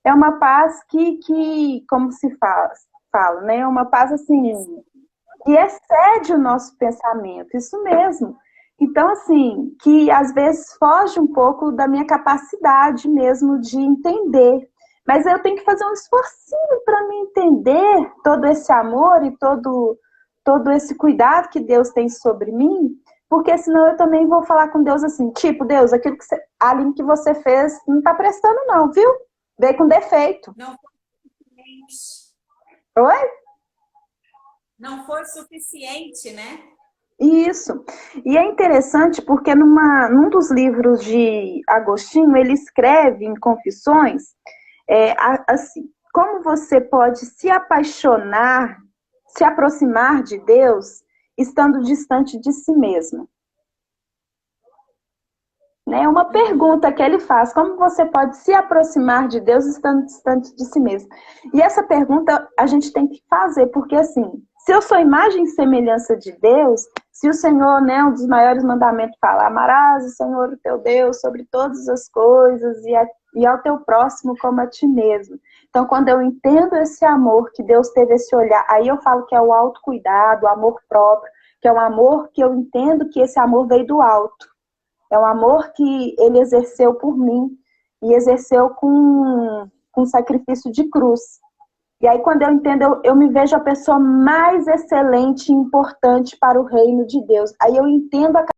é uma paz que como se fala, né, é uma paz assim, que excede o nosso pensamento, isso mesmo. Então, assim, que às vezes foge um pouco da minha capacidade mesmo de entender. Mas eu tenho que fazer um esforcinho para me entender todo esse amor e todo esse cuidado que Deus tem sobre mim, porque senão eu também vou falar com Deus assim, tipo, Deus, aquilo Aline, que você fez não está prestando não, viu? Veio com defeito. Não foi suficiente. Oi? Não foi suficiente, né? Isso. E é interessante porque num dos livros de Agostinho, ele escreve em Confissões, assim, como você pode se apaixonar, se aproximar de Deus, estando distante de si mesmo. É uma pergunta que ele faz, como você pode se aproximar de Deus estando distante de si mesmo? E essa pergunta a gente tem que fazer, porque assim, se eu sou imagem e semelhança de Deus, se o Senhor, né, um dos maiores mandamentos fala, amarás o Senhor o teu Deus sobre todas as coisas e ao teu próximo como a ti mesmo. Então, quando eu entendo esse amor, que Deus teve esse olhar, aí eu falo que é o autocuidado, o amor próprio, que é um amor que eu entendo que esse amor veio do alto. É um amor que ele exerceu por mim e exerceu com sacrifício de cruz. E aí, quando eu entendo, eu me vejo a pessoa mais excelente e importante para o reino de Deus. Aí eu entendo a